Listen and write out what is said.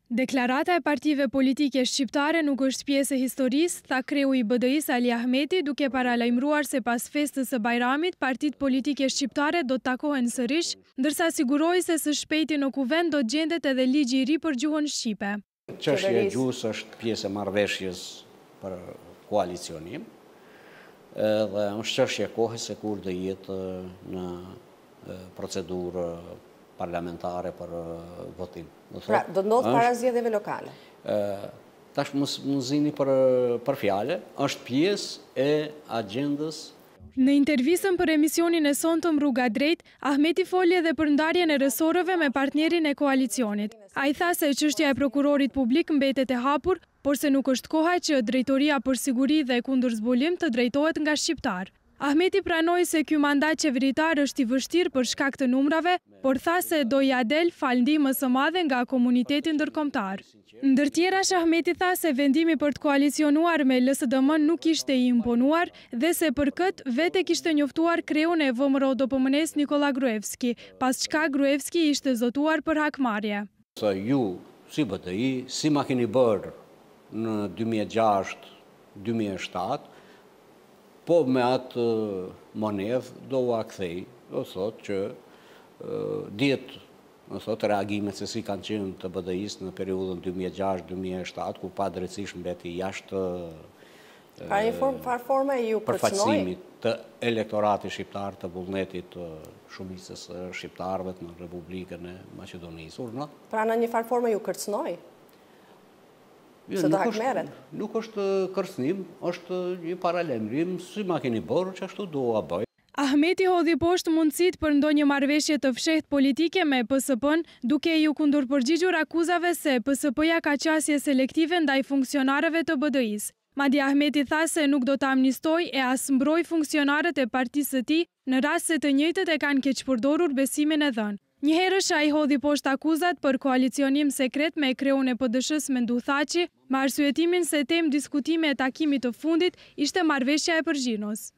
Deklarata e partive politike shqiptare nuk është pjesë e historisë, tha kreu i BDI-s Ali Ahmeti, duke paralajmëruar se pas festës së Bajramit, partitë politike shqiptare do të takohen sërish, ndërsa siguroi se së shpejti në kuvend do gjendet edhe ligji i ri për gjuhën shqipe. Çështja e gjuhës është pjesë e marrëveshjes për koalicionim, dhe është çështje e kohës se kur do jetë në procedurë parlamentare për votim. Pra, do ndodhë para zgjedhjeve lokale? Tash më zini për fjale, është pjesë e agjendës. Në intervistën për emisionin e sonte Rruga Drejt, Ahmeti foli edhe për ndarjen e rësoreve me partnerin e koalicionit. Ai tha se çështja e prokurorit publik mbetet e hapur, por se nuk është koha që Drejtoria për Siguri dhe Kundër Zbulim të drejtohet nga shqiptar. Ahmeti pranoi se ky mandat qeveritar është i vështirë për shkak të numrave, por tha se do ja del fal ndihmës së madhe nga komuniteti ndërkombëtar. Ndër tjerash, Ahmeti tha se vendimi për të koalicionuar me LSDM nuk ishte i imponuar dhe se për këtë vete kishte njoftuar kreun e VMRO-DPM-s Nikola Gruevski, pas çka Gruevski ishte zotuar për hakmarrje. Ju, si BDI, si ma keni bërë në 2006-2007, po me atë monedhë do u akthej, do thot që djetë, do thot reagimet se si kanë qenë të BDI-s në periudhën 2006-2007, ku pa drejtësisht mbeti jashtë përfaqësimit të elektoratit shqiptar të vullnetit të shumicës shqiptarëve në Republikën e Maqedonisë. Pra në një farë forme ju kërcënoi? Nuk është kërcënim, është një paralajmërim, si ma keni bërë që ashtu do a bëj. Ahmeti hodhi poshtë mundësit për ndonjë marrëveshje të fshehtë politike me PSP-n, duke ju kundërpërgjigjur akuzave se PSP-ja ka qasje selektive ndaj funksionarëve të BDI-s. Madje Ahmeti tha se nuk do të amnistoj e as mbroj funksionarët e partisë së tij në rast se të njëjtët e kanë keqpërdorur besimin e dhënë. Njëherësh ai hodhi poshtë akuzat për koalicionim sekret me kreun e PD-s Mendu Thaçi, me arsyetimin se temë diskutime e takimit të fundit ishte marrëveshja e Përgjinos.